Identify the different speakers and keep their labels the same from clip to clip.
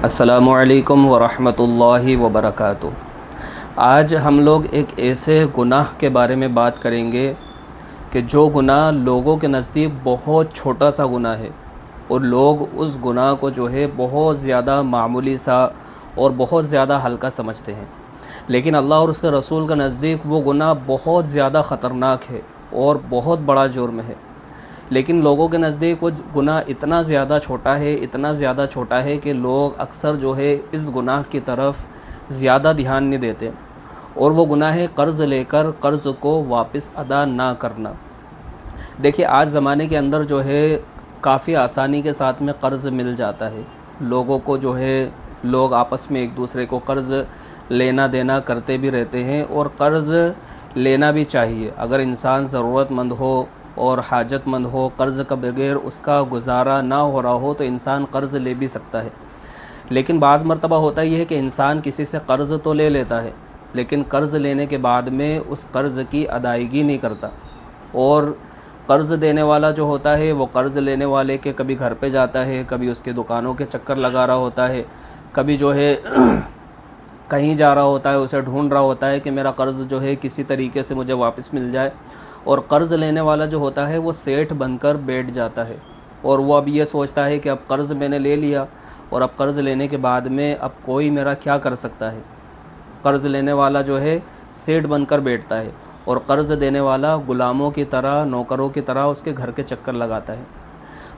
Speaker 1: السلام علیکم ورحمۃ اللہ وبرکاتہ۔ آج ہم لوگ ایک ایسے گناہ کے بارے میں بات کریں گے کہ جو گناہ لوگوں کے نزدیک بہت چھوٹا سا گناہ ہے اور لوگ اس گناہ کو جو ہے بہت زیادہ معمولی سا اور بہت زیادہ ہلکا سمجھتے ہیں، لیکن اللہ اور اس کے رسول کے نزدیک وہ گناہ بہت زیادہ خطرناک ہے اور بہت بڑا جرم ہے۔ لیکن لوگوں کے نزدیک وہ گناہ اتنا زیادہ چھوٹا ہے کہ لوگ اکثر جو ہے اس گناہ کی طرف زیادہ دھیان نہیں دیتے، اور وہ گناہ ہے قرض لے کر قرض کو واپس ادا نہ کرنا۔ دیکھیے، آج زمانے کے اندر جو ہے کافی آسانی کے ساتھ میں قرض مل جاتا ہے لوگوں کو، جو ہے لوگ آپس میں ایک دوسرے کو قرض لینا دینا کرتے بھی رہتے ہیں، اور قرض لینا بھی چاہیے۔ اگر انسان ضرورت مند ہو اور حاجت مند ہو، قرض کا بغیر اس کا گزارا نہ ہو رہا ہو، تو انسان قرض لے بھی سکتا ہے۔ لیکن بعض مرتبہ ہوتا یہ ہے کہ انسان کسی سے قرض تو لے لیتا ہے، لیکن قرض لینے کے بعد میں اس قرض کی ادائیگی نہیں کرتا، اور قرض دینے والا جو ہوتا ہے وہ قرض لینے والے کے کبھی گھر پہ جاتا ہے، کبھی اس کے دکانوں کے چکر لگا رہا ہوتا ہے، کبھی جو ہے کہیں جا رہا ہوتا ہے، اسے ڈھونڈ رہا ہوتا ہے کہ میرا قرض جو ہے کسی طریقے سے مجھے واپس مل جائے۔ اور قرض لینے والا جو ہوتا ہے وہ سیٹھ بن کر بیٹھ جاتا ہے، اور وہ اب یہ سوچتا ہے کہ اب قرض میں نے لے لیا، اور اب قرض لینے کے بعد میں اب کوئی میرا کیا کر سکتا ہے۔ قرض لینے والا جو ہے سیٹھ بن کر بیٹھتا ہے، اور قرض دینے والا غلاموں کی طرح، نوکروں کی طرح اس کے گھر کے چکر لگاتا ہے۔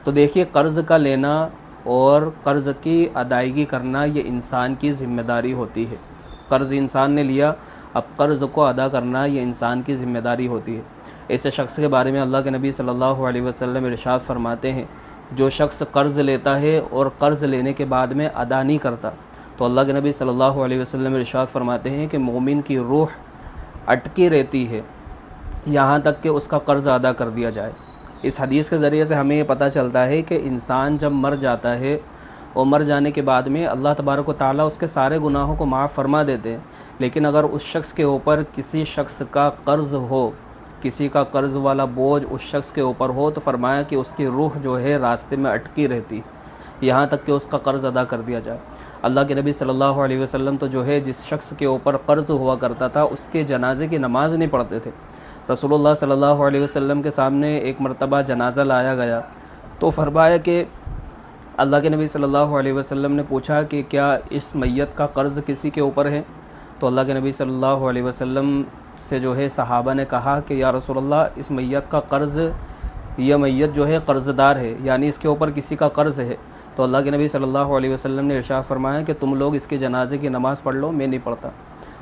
Speaker 1: تو دیکھیے، قرض کا لینا اور قرض کی ادائیگی کرنا یہ انسان کی ذمہ داری ہوتی ہے۔ قرض انسان نے لیا، اب قرض کو ادا کرنا یہ انسان کی ذمہ داری ہوتی ہے۔ ایسے شخص کے بارے میں اللہ کے نبی صلی اللہ علیہ وسلم ارشاد فرماتے ہیں، جو شخص قرض لیتا ہے اور قرض لینے کے بعد میں ادا نہیں کرتا، تو اللہ کے نبی صلی اللہ علیہ وسلم ارشاد فرماتے ہیں کہ مومن کی روح اٹکی رہتی ہے یہاں تک کہ اس کا قرض ادا کر دیا جائے۔ اس حدیث کے ذریعے سے ہمیں یہ پتہ چلتا ہے کہ انسان جب مر جاتا ہے اور مر جانے کے بعد میں اللہ تبارک و تعالیٰ اس کے سارے گناہوں کو معاف فرما دیتے ہیں، لیکن اگر اس شخص کے اوپر کسی شخص کا قرض ہو، کسی کا قرض والا بوجھ اس شخص کے اوپر ہو، تو فرمایا کہ اس کی روح جو ہے راستے میں اٹکی رہتی یہاں تک کہ اس کا قرض ادا کر دیا جائے۔ اللہ کے نبی صلی اللہ علیہ وسلم تو جو ہے جس شخص کے اوپر قرض ہوا کرتا تھا اس کے جنازے کی نماز نہیں پڑھتے تھے۔ رسول اللہ صلی اللہ علیہ وسلم کے سامنے ایک مرتبہ جنازہ لایا گیا تو فرمایا کہ اللہ کے نبی صلی اللہ علیہ وسلم نے پوچھا کہ کیا اس میت کا قرض کسی کے اوپر ہے؟ تو اللہ کے نبی صلی اللہ علیہ وسلم سے جو ہے صحابہ نے کہا کہ یا رسول اللہ، اس میت کا قرض، یہ میت جو ہے قرض دار ہے، یعنی اس کے اوپر کسی کا قرض ہے۔ تو اللہ کے نبی صلی اللہ علیہ وسلم نے ارشاد فرمایا کہ تم لوگ اس کے جنازے کی نماز پڑھ لو، میں نہیں پڑھتا۔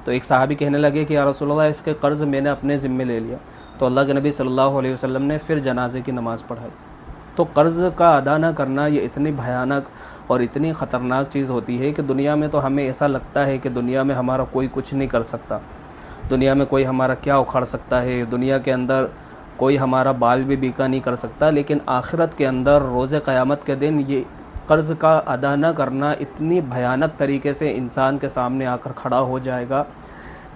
Speaker 1: تو ایک صحابی کہنے لگے کہ یا رسول اللہ، اس کے قرض میں نے اپنے ذمے لے لیا۔ تو اللہ کے نبی صلی اللہ علیہ وسلم نے پھر جنازے کی نماز پڑھائی۔ تو قرض کا ادا نہ کرنا یہ اتنی بھیانک اور اتنی خطرناک چیز ہوتی ہے کہ دنیا میں تو ہمیں ایسا لگتا ہے کہ دنیا میں ہمارا کوئی کچھ نہیں کر سکتا، دنیا میں کوئی ہمارا کیا اکھاڑ سکتا ہے، دنیا کے اندر کوئی ہمارا بال بھی بیکا نہیں کر سکتا، لیکن آخرت کے اندر روز قیامت کے دن یہ قرض کا ادا نہ کرنا اتنی بھیانک طریقے سے انسان کے سامنے آ کر کھڑا ہو جائے گا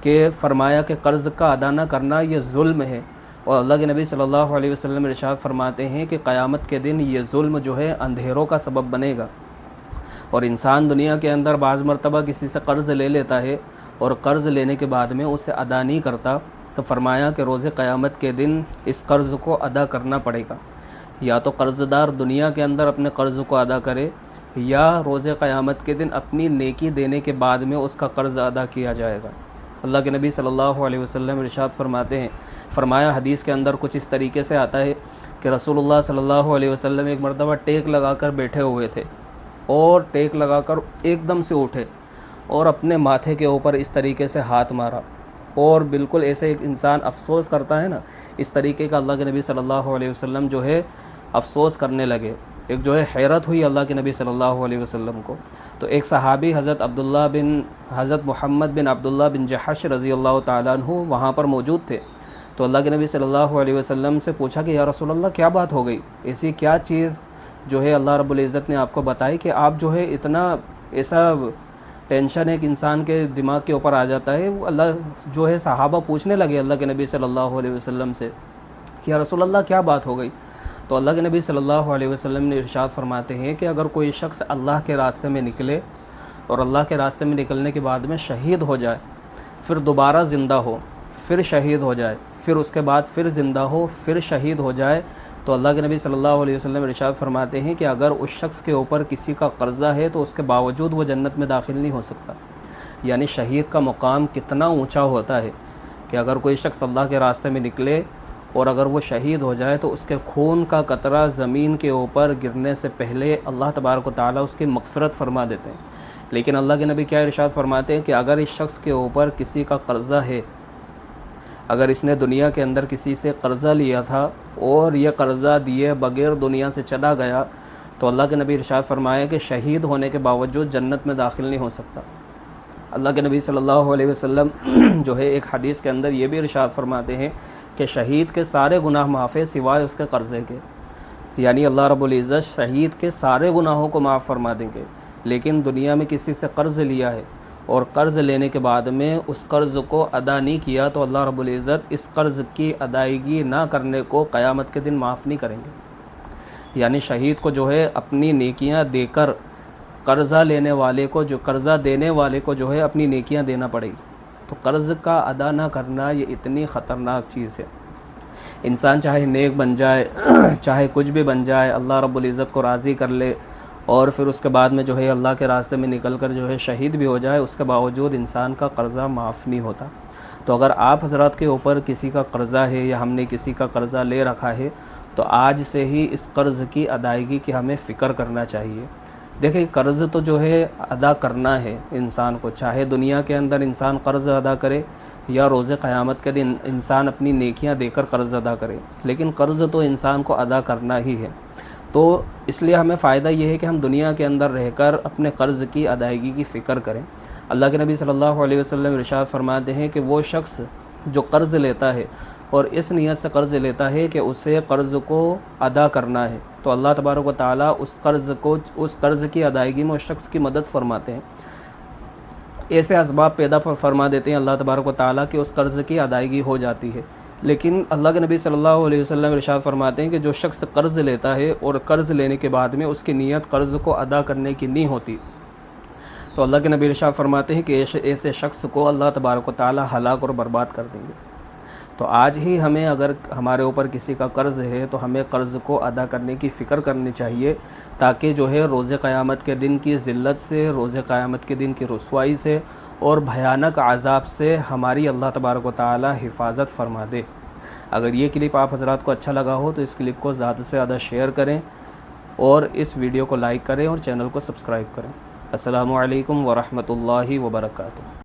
Speaker 1: کہ فرمایا کہ قرض کا ادا نہ کرنا یہ ظلم ہے۔ اور اللہ کے نبی صلی اللہ علیہ وسلم ارشاد فرماتے ہیں کہ قیامت کے دن یہ ظلم جو ہے اندھیروں کا سبب بنے گا، اور انسان دنیا کے اندر بعض مرتبہ کسی سے قرض لے لیتا ہے اور قرض لینے کے بعد میں اسے ادا نہیں کرتا، تو فرمایا کہ روز قیامت کے دن اس قرض کو ادا کرنا پڑے گا۔ یا تو قرض دار دنیا کے اندر اپنے قرض کو ادا کرے، یا روز قیامت کے دن اپنی نیکی دینے کے بعد میں اس کا قرض ادا کیا جائے گا۔ اللہ کے نبی صلی اللہ علیہ وسلم ارشاد فرماتے ہیں، فرمایا حدیث کے اندر کچھ اس طریقے سے آتا ہے کہ رسول اللہ صلی اللہ علیہ وسلم ایک مرتبہ ٹیک لگا کر بیٹھے ہوئے تھے، اور ٹیک لگا کر ایک دم سے اٹھے اور اپنے ماتھے کے اوپر اس طریقے سے ہاتھ مارا، اور بالکل ایسے ایک انسان افسوس کرتا ہے نا، اس طریقے کا اللہ کے نبی صلی اللہ علیہ وسلم جو ہے افسوس کرنے لگے۔ ایک جو ہے حیرت ہوئی اللہ کے نبی صلی اللہ علیہ وسلم کو۔ تو ایک صحابی حضرت محمد بن عبداللہ بن جحش رضی اللہ تعالیٰ عنہ وہاں پر موجود تھے۔ تو اللہ کے نبی صلی اللہ علیہ وسلم سے پوچھا کہ یا رسول اللہ، کیا بات ہو گئی؟ ایسی کیا چیز جو ہے اللہ رب العزت نے آپ کو بتائی کہ آپ جو ہے اتنا ایسا ٹینشن ایک انسان کے دماغ کے اوپر آ جاتا ہے؟ وہ اللہ جو ہے صحابہ پوچھنے لگے اللہ کے نبی صلی اللہ علیہ وسلم سے کہ یا رسول اللہ کیا بات ہو گئی؟ تو اللہ کے نبی صلی اللہ علیہ وسلم نے ارشاد فرماتے ہیں کہ اگر کوئی شخص اللہ کے راستے میں نکلے اور اللہ کے راستے میں نکلنے کے بعد میں شہید ہو جائے، پھر دوبارہ زندہ ہو، پھر شہید ہو جائے، پھر اس کے بعد پھر زندہ ہو، پھر شہید ہو جائے، تو اللہ کے نبی صلی اللہ علیہ وسلم ارشاد فرماتے ہیں کہ اگر اس شخص کے اوپر کسی کا قرضہ ہے تو اس کے باوجود وہ جنت میں داخل نہیں ہو سکتا۔ یعنی شہید کا مقام کتنا اونچا ہوتا ہے کہ اگر کوئی شخص اللہ کے راستے میں نکلے اور اگر وہ شہید ہو جائے تو اس کے خون کا قطرہ زمین کے اوپر گرنے سے پہلے اللہ تبارک و تعالیٰ اس کی مغفرت فرما دیتے ہیں۔ لیکن اللہ کے نبی کیا ارشاد فرماتے ہیں کہ اگر اس شخص کے اوپر کسی کا قرضہ ہے، اگر اس نے دنیا کے اندر کسی سے قرضہ لیا تھا اور یہ قرضہ دیے بغیر دنیا سے چلا گیا، تو اللہ کے نبی ارشاد فرمایا کہ شہید ہونے کے باوجود جنت میں داخل نہیں ہو سکتا۔ اللہ کے نبی صلی اللہ علیہ وسلم جو ہے ایک حدیث کے اندر یہ بھی ارشاد فرماتے ہیں کہ شہید کے سارے گناہ معاف ہیں سوائے اس کے قرضے کے۔ یعنی اللہ رب العزت شہید کے سارے گناہوں کو معاف فرما دیں گے، لیکن دنیا میں کسی سے قرض لیا ہے اور قرض لینے کے بعد میں اس قرض کو ادا نہیں کیا تو اللہ رب العزت اس قرض کی ادائیگی نہ کرنے کو قیامت کے دن معاف نہیں کریں گے۔ یعنی شہید کو جو ہے اپنی نیکیاں دے کر قرضہ لینے والے کو قرضہ دینے والے کو جو ہے اپنی نیکیاں دینا پڑے گی۔ تو قرض کا ادا نہ کرنا یہ اتنی خطرناک چیز ہے۔ انسان چاہے نیک بن جائے، چاہے کچھ بھی بن جائے، اللہ رب العزت کو راضی کر لے اور پھر اس کے بعد میں جو ہے اللہ کے راستے میں نکل کر جو ہے شہید بھی ہو جائے، اس کے باوجود انسان کا قرضہ معاف نہیں ہوتا۔ تو اگر آپ حضرات کے اوپر کسی کا قرضہ ہے یا ہم نے کسی کا قرضہ لے رکھا ہے تو آج سے ہی اس قرض کی ادائیگی کی ہمیں فکر کرنا چاہیے۔ دیکھیں قرض تو جو ہے ادا کرنا ہے انسان کو، چاہے دنیا کے اندر انسان قرض ادا کرے یا روز قیامت کے دن انسان اپنی نیکیاں دے کر قرض ادا کرے، لیکن قرض تو انسان کو ادا کرنا ہی ہے۔ تو اس لیے ہمیں فائدہ یہ ہے کہ ہم دنیا کے اندر رہ کر اپنے قرض کی ادائیگی کی فکر کریں۔ اللہ کے نبی صلی اللہ علیہ وسلم ارشاد فرماتے ہیں کہ وہ شخص جو قرض لیتا ہے اور اس نیت سے قرض لیتا ہے کہ اسے قرض کو ادا کرنا ہے، تو اللہ تبارک و تعالیٰ اس قرض کی ادائیگی میں اس شخص کی مدد فرماتے ہیں، ایسے اسباب پیدا فرما دیتے ہیں اللہ تبارک و تعالیٰ کہ اس قرض کی ادائیگی ہو جاتی ہے۔ لیکن اللہ کے نبی صلی اللہ علیہ وسلم ارشاد فرماتے ہیں کہ جو شخص قرض لیتا ہے اور قرض لینے کے بعد میں اس کی نیت قرض کو ادا کرنے کی نہیں ہوتی، تو اللہ کے نبی ارشاد فرماتے ہیں کہ ایسے شخص کو اللہ تبارک و تعالیٰ ہلاک اور برباد کر دیں گے۔ تو آج ہی ہمیں اگر ہمارے اوپر کسی کا قرض ہے تو ہمیں قرض کو ادا کرنے کی فکر کرنی چاہیے، تاکہ جو ہے روز قیامت کے دن کی ذلت سے، روز قیامت کے دن کی رسوائی سے اور بھیانک عذاب سے ہماری اللہ تبارک و تعالی حفاظت فرما دے۔ اگر یہ کلپ آپ حضرات کو اچھا لگا ہو تو اس کلپ کو زیادہ سے زیادہ شیئر کریں اور اس ویڈیو کو لائک کریں اور چینل کو سبسکرائب کریں۔ السلام علیکم ورحمۃ اللہ وبرکاتہ۔